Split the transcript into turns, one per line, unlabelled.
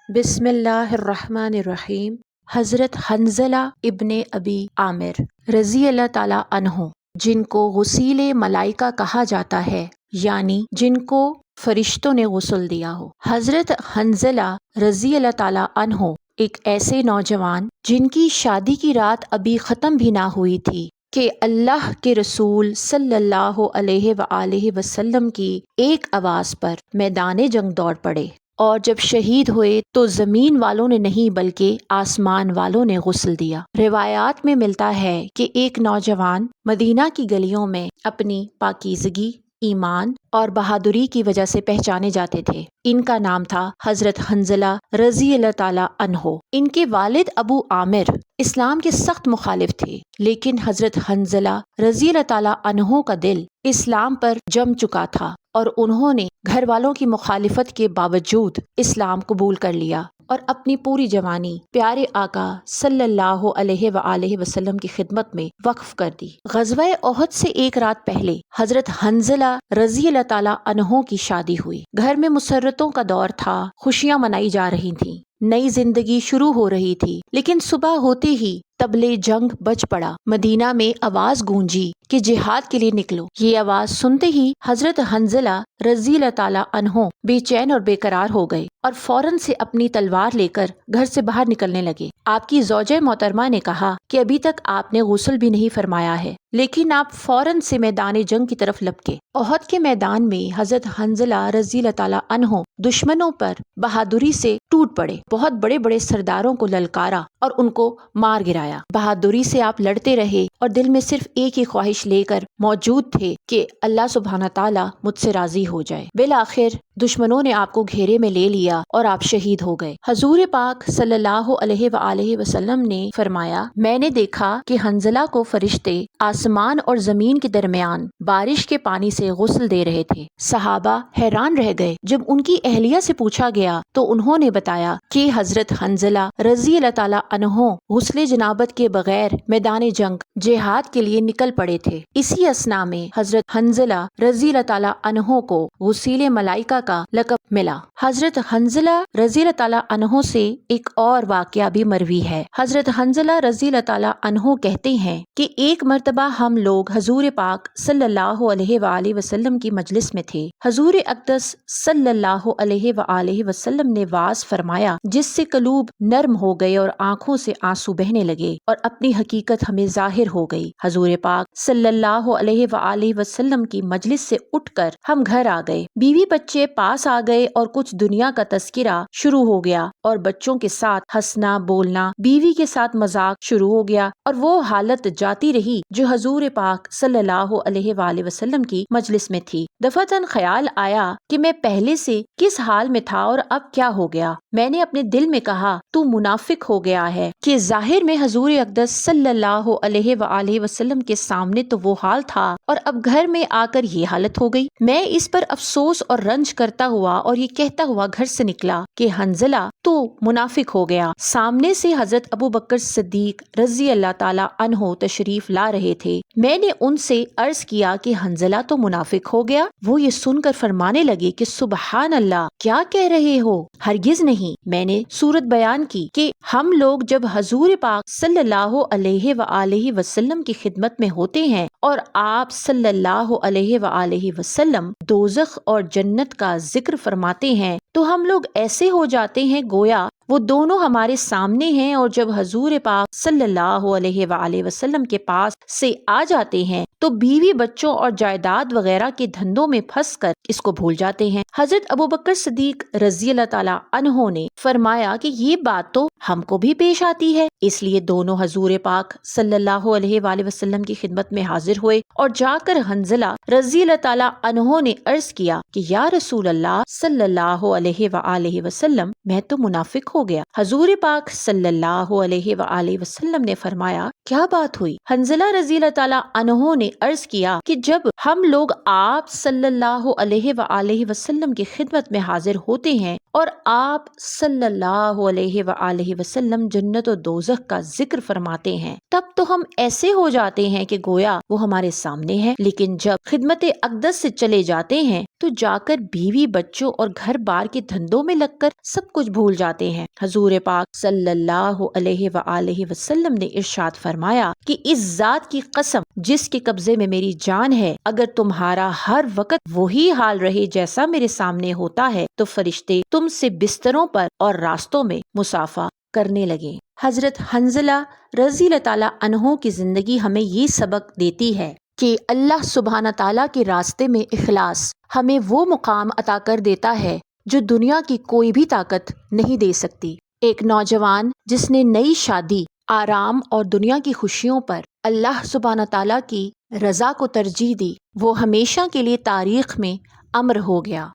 بسم اللہ الرحمن الرحیم۔ حضرت حنظلہ ابن ابی عامر رضی اللہ تعالیٰ عنہ، جن کو غسیل ملائکہ کہا جاتا ہے، یعنی جن کو فرشتوں نے غسل دیا ہو۔ حضرت حنظلہ رضی اللہ تعالیٰ عنہ ایک ایسے نوجوان جن کی شادی کی رات ابھی ختم بھی نہ ہوئی تھی کہ اللہ کے رسول صلی اللہ علیہ وآلہ وسلم کی ایک آواز پر میدان جنگ دوڑ پڑے، اور جب شہید ہوئے تو زمین والوں نے نہیں بلکہ آسمان والوں نے غسل دیا۔ روایات میں ملتا ہے کہ ایک نوجوان مدینہ کی گلیوں میں اپنی پاکیزگی، ایمان اور بہادری کی وجہ سے پہچانے جاتے تھے۔ ان کا نام تھا حضرت حنظلہ رضی اللہ تعالیٰ عنہ۔ ان کے والد ابو عامر اسلام کے سخت مخالف تھے، لیکن حضرت حنظلہ رضی اللہ تعالیٰ عنہ کا دل اسلام پر جم چکا تھا، اور انہوں نے گھر والوں کی مخالفت کے باوجود اسلام قبول کر لیا اور اپنی پوری جوانی پیارے آقا صلی اللہ علیہ وآلہ وسلم کی خدمت میں وقف کر دی۔ غزوہ احد سے ایک رات پہلے حضرت حنظلہ رضی اللہ تعالیٰ عنہ کی شادی ہوئی۔ گھر میں مسرتوں کا دور تھا، خوشیاں منائی جا رہی تھیں، نئی زندگی شروع ہو رہی تھی، لیکن صبح ہوتے ہی طبلِ جنگ بج پڑا۔ مدینہ میں آواز گونجی کہ جہاد کے لیے نکلو۔ یہ آواز سنتے ہی حضرت حنظلہ رضی اللہ تعالیٰ عنہ بے چین اور بے قرار ہو گئے اور فوراً سے اپنی تلوار لے کر گھر سے باہر نکلنے لگے۔ آپ کی زوجہ محترمہ نے کہا کہ ابھی تک آپ نے غسل بھی نہیں فرمایا ہے، لیکن آپ فوراً سے میدان جنگ کی طرف لپکے۔ احد کے میدان میں حضرت حنظلہ رضی اللہ تعالیٰ عنہ دشمنوں پر بہادری سے ٹوٹ پڑے، بہت بڑے بڑے سرداروں کو للکارا اور ان کو مار گرایا۔ بہادری سے آپ لڑتے رہے اور دل میں صرف ایک ہی خواہش لے کر موجود تھے کہ اللہ سبحانہ تعالیٰ مجھ سے راضی ہو جائے۔ بالآخر دشمنوں نے آپ کو گھیرے میں لے لیا اور آپ شہید ہو گئے۔ حضور پاک صلی اللہ علیہ وآلہ وسلم نے فرمایا، میں نے دیکھا کہ حنظلہ کو فرشتے آسمان اور زمین کے درمیان بارش کے پانی سے غسل دے رہے تھے۔ صحابہ حیران رہ گئے۔ جب ان کی اہلیہ سے پوچھا گیا تو انہوں نے بتایا کہ حضرت حنظلہ رضی اللہ تعالیٰ عنہ غسل جنابت کے بغیر میدان جنگ جہاد کے لیے نکل پڑے تھے۔ اسی اثنا میں حضرت حنظلہ رضی اللہ تعالیٰ عنہ کو غسیل ملائکہ کا لقب ملا۔ حضرت حنظلہ رضی اللہ تعالیٰ عنہ سے ایک اور واقعہ بھی مروی ہے۔ حضرت حنظلہ رضی اللہ تعالیٰ عنہ کہتے ہیں کہ ایک مرتبہ ہم لوگ حضور پاک صلی اللہ علیہ وآلہ وسلم کی مجلس میں تھے۔ حضور اقدس صلی اللہ علیہ وآلہ وسلم نے واعظ فرمایا، جس سے قلوب نرم ہو گئے اور آنکھوں سے آنسو بہنے لگے اور اپنی حقیقت ہمیں ظاہر ہو گئی۔ حضور پاک صلی اللہ علیہ وآلہ وسلم کی مجلس سے اٹھ کر ہم گھر آ گئے، بیوی بچے پاس آ گئے اور کچھ دنیا کا تذکرہ شروع ہو گیا، اور بچوں کے ساتھ ہنسنا بولنا، بیوی کے ساتھ مذاق شروع ہو گیا، اور وہ حالت جاتی رہی جو حضور پاک صلی اللہ علیہ وآلہ وسلم کی مجلس میں تھی۔ دفعتاً خیال آیا کہ میں پہلے سے کس حال میں تھا اور اب کیا ہو گیا۔ میں نے اپنے دل میں کہا، تو منافق ہو گیا ہے کہ ظاہر میں حضور اقدس صلی اللہ علیہ وآلہ وسلم کے سامنے تو وہ حال تھا، اور اب گھر میں آ کر یہ حالت ہو گئی۔ میں اس پر افسوس اور رنج کرتا ہوا اور یہ کہتا ہوا گھر سے نکلا کہ حنظلہ تو منافق ہو گیا۔ سامنے سے حضرت ابو بکر صدیق رضی اللہ تعالیٰ عنہ تشریف لا رہے تھے۔ میں نے ان سے عرض کیا کہ حنظلہ تو منافق ہو گیا۔ وہ یہ سن کر فرمانے لگے کہ سبحان اللہ، کیا کہہ رہے ہو؟ ہرگز نہیں۔ میں نے صورت بیان کی کہ ہم لوگ جب حضور پاک صلی اللہ علیہ وآلہ وسلم کی خدمت میں ہوتے ہیں اور آپ صلی اللہ علیہ وآلہ وسلم دوزخ اور جنت کا ذکر فرماتے ہیں تو ہم لوگ ایسے ہو جاتے ہیں گویا وہ دونوں ہمارے سامنے ہیں، اور جب حضور پاک صلی اللہ علیہ وآلہ وسلم کے پاس سے آ جاتے ہیں تو بیوی بچوں اور جائیداد وغیرہ کے دھندوں میں پھنس کر اس کو بھول جاتے ہیں۔ حضرت ابو بکر صدیق رضی اللہ تعالیٰ عنہ نے فرمایا کہ یہ بات تو ہم کو بھی پیش آتی ہے، اس لیے دونوں حضور پاک صلی اللہ علیہ وآلہ وسلم کی خدمت میں حاضر ہوئے، اور جا کر حنظلہ رضی اللہ تعالیٰ عنہ نے عرض کیا کہ یا رسول اللہ صلی اللہ علیہ وآلہ وسلم، میں تو منافق ہو گیا۔ حضور پاک صلی اللہ علیہ وآلہ وسلم نے فرمایا، کیا بات ہوئی؟ حنظلہ رضی اللہ تعالیٰ عنہ نے عرض کیا کہ جب ہم لوگ آپ صلی اللہ علیہ وآلہ وسلم کی خدمت میں حاضر ہوتے ہیں اور آپ صلی اللہ علیہ وآلہ وسلم جنت و دوزخ کا ذکر فرماتے ہیں، تب تو ہم ایسے ہو جاتے ہیں کہ گویا وہ ہمارے سامنے ہے، لیکن جب خدمت اقدس سے چلے جاتے ہیں تو تو جا کر بیوی بچوں اور گھر بار کے دھندوں میں لگ کر سب کچھ بھول جاتے ہیں۔ حضور پاک صلی اللہ علیہ وآلہ وسلم نے ارشاد فرمایا کہ اس ذات کی قسم جس کے قبضے میں میری جان ہے، اگر تمہارا ہر وقت وہی حال رہے جیسا میرے سامنے ہوتا ہے تو فرشتے تم سے بستروں پر اور راستوں میں مصافحہ کرنے لگے۔ حضرت حنظلہ رضی اللہ تعالیٰ عنہ کی زندگی ہمیں یہ سبق دیتی ہے کہ اللہ سبحانہ تعالیٰ کے راستے میں اخلاص ہمیں وہ مقام عطا کر دیتا ہے جو دنیا کی کوئی بھی طاقت نہیں دے سکتی۔ ایک نوجوان جس نے نئی شادی، آرام اور دنیا کی خوشیوں پر اللہ سبحانہ تعالیٰ کی رضا کو ترجیح دی، وہ ہمیشہ کے لیے تاریخ میں امر ہو گیا۔